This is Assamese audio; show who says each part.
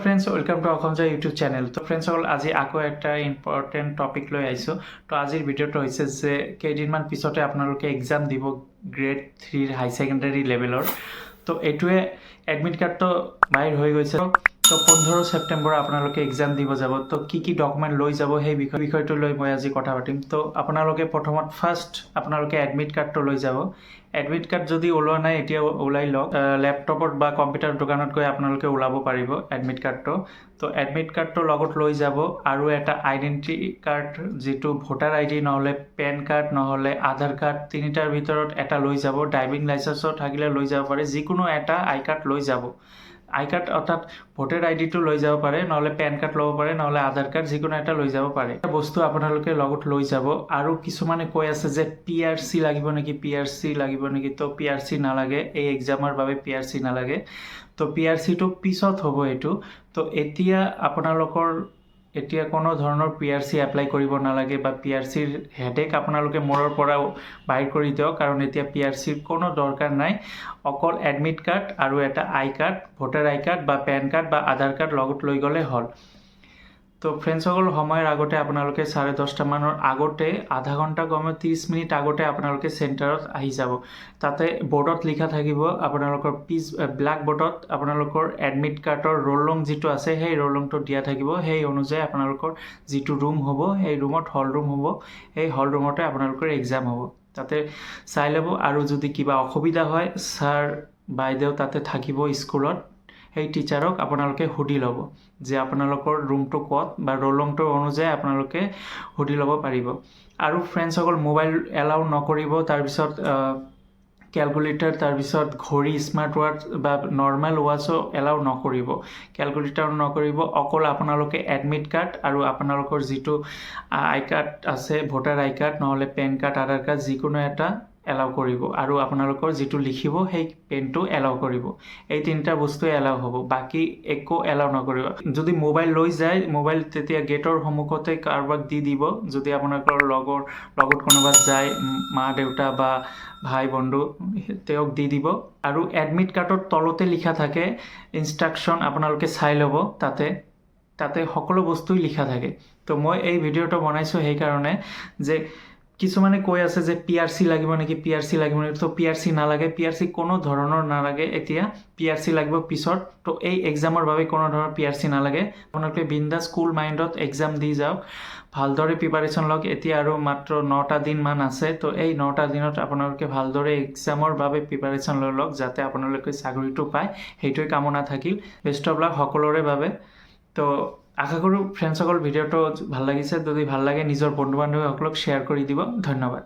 Speaker 1: ফ্ৰেণ্ডছ ৱেলকাম টু অসমজা ইউটিউব চেনেল। তো ফ্ৰেণ্ডসকল আজি আকৌ এটা ইম্পৰ্টেণ্ট টপিক লৈ আহিছোঁ। তো আজিৰ ভিডিঅ'টো হৈছে যে কেইদিনমান পিছতে আপোনালোকে এক্সাম দিব গ্ৰেড 3 হাই ছেকেণ্ডাৰী লেভেলৰ। তো এইটোৱে এডমিট কাৰ্ডটো বাহিৰ হৈ গৈছে। তো 15 ছেপ্টেম্বৰ আপোনালোকে এক্সাম দিব যাব। তো কি ডকুমেণ্ট লৈ যাব সেই বিষয়টো লৈ মই আজি কথা পাতিম। তো আপোনালোকে ফাৰ্ষ্ট আপোনালোকে এডমিট কাৰ্ডটো লৈ যাব। এডমিট কাৰ্ড যদি ওলোৱা নাই এতিয়া ওলাই লওক। লেপটপত বা কম্পিউটাৰ দোকানত গৈ আপোনালোকে ওলাব পাৰিব এডমিট কাৰ্ডটো। তো এডমিট কাৰ্ডটো লগত লৈ যাব আৰু এটা আইডেণ্টিটি কাৰ্ড, যিটো ভোটাৰ আইডি নহ'লে পেন কাৰ্ড নহ'লে আধাৰ কাৰ্ড, তিনিটাৰ ভিতৰত এটা লৈ যাব। ড্ৰাইভিং লাইচেন্সো থাকিলে লৈ যাব পাৰে, যিকোনো এটা আই কাৰ্ড লৈ যাব। আই কাৰ্ড অৰ্থাৎ ভোটাৰ আইডিটো লৈ যাব পাৰে, নহ'লে পেন কাৰ্ড ল'ব পাৰে, নহ'লে আধাৰ কাৰ্ড, যিকোনো এটা লৈ যাব পাৰে। এটা বস্তু আপোনালোকে লগত লৈ যাব। আৰু কিছুমানে কৈ আছে যে PRC লাগিব নেকি, PRC লাগিব নেকি। তো PRC নালাগে, এই এক্সামৰ বাবে PRC নালাগে। তো PRCটো পিছত হ'ব এইটো। তো এতিয়া কোনো ধৰণৰ PRC এপ্লাই কৰিব নালাগে বা PRCৰ হেডেক আপোনালোকে মূৰৰ পৰা বাহিৰ কৰি দিয়ক, কাৰণ এতিয়া PRCৰ কোনো দৰকাৰ নাই। অকল এডমিট কাৰ্ড আৰু এটা আই কাৰ্ড, ভোটাৰ আই কাৰ্ড বা পেন কাৰ্ড বা আধাৰ কাৰ্ড লগত লৈ গ'লে হ'ল। তো ফ্ৰেণ্ডসকল সময়ৰ আগতে আপোনালোকে 10:30 মানৰ আগতে আধা ঘণ্টা কমেও 30 মিনিট আগতে আপোনালোকে চেণ্টাৰত আহি যাব। তাতে বৰ্ডত লিখা থাকিব, আপোনালোকৰ ব্লেক বৰ্ডত আপোনালোকৰ এডমিট কাৰ্ডৰ ৰোল নং যিটো আছে সেই ৰোল নংটো দিয়া থাকিব। সেই অনুযায়ী আপোনালোকৰ যিটো ৰুম হ'ব সেই ৰুমত হল ৰুম হ'ব, সেই হল ৰুমতে আপোনালোকৰ এক্সাম হ'ব। তাতে চাই ল'ব, আৰু যদি কিবা অসুবিধা হয় ছাৰ বাইদেউ তাতে থাকিব স্কুলত, সেই টিচাৰক আপোনালোকে সুধি ল'ব যে আপোনালোকৰ ৰুমটো ক'ত, বা ৰোল নংটোৰ অনুযায়ী আপোনালোকে সুধি ল'ব পাৰিব। আৰু ফ্ৰেণ্ডসকল মোবাইল এলাউ নকৰিব, তাৰপিছত কেলকুলেটাৰ, তাৰপিছত ঘড়ী, স্মাৰ্ট ৱাচ বা নৰ্মেল ৱাচো এলাউ নকৰিব, কেলকুলেটাৰো নকৰিব। অকল আপোনালোকে এডমিট কাৰ্ড আৰু আপোনালোকৰ যিটো আই কাৰ্ড আছে, ভোটাৰ আই কাৰ্ড নহ'লে পেন কাৰ্ড, আধাৰ কাৰ্ড, যিকোনো এটা এলাউ কৰিব। আৰু আপোনালোকৰ যিটো লিখিব সেই পেনটো এলাউ কৰিব। এই তিনিটা বস্তুৱে এলাউ হ'ব, বাকী একো এলাউ নকৰিব। যদি মোবাইল লৈ যায়, মোবাইল তেতিয়া গেটৰ সন্মুখতে কাৰোবাক দি দিব। যদি আপোনালোকৰ লগত কোনোবা যায়, মা দেউতা বা ভাই বন্ধু, তেওঁক দি দিব। আৰু এডমিট কাৰ্ডৰ তলতে লিখা থাকে ইনষ্ট্ৰাকশ্যন, আপোনালোকে চাই ল'ব। তাতে সকলো বস্তুই লিখা থাকে। তো মই এই ভিডিঅ'টো বনাইছোঁ সেইকাৰণে যে কিছুমানে কৈ আছে যে PRC লাগিব নেকি, PRC লাগিব নেকি। তো PRC নালাগে, PRC কোনো ধৰণৰ নালাগে। এতিয়া PRC লাগিব পিছত। তো এই এক্সামৰ বাবে কোনো ধৰণৰ PRC নালাগে। আপোনালোকে বিন্দাছ কুল মাইণ্ডত এক্সাম দি যাওক, ভালদৰে প্ৰিপাৰেশ্যন লওক। এতিয়া আৰু মাত্ৰ 9টা দিনমান আছে। তো এই 9টা দিনত আপোনালোকে ভালদৰে এক্সামৰ বাবে প্ৰিপাৰেশ্যন লৈ লওক, যাতে আপোনালোকে চাকৰিটো পায়, সেইটোৱে কামনা থাকিল। বেষ্ট অফ লাক সকলোৰে বাবে। তো আশা কৰোঁ ফ্ৰেণ্ডসকল ভিডিঅ'টো ভাল লাগিছে। যদি ভাল লাগে নিজৰ বন্ধু বান্ধৱীসকলক শ্বেয়াৰ কৰি দিব। ধন্যবাদ।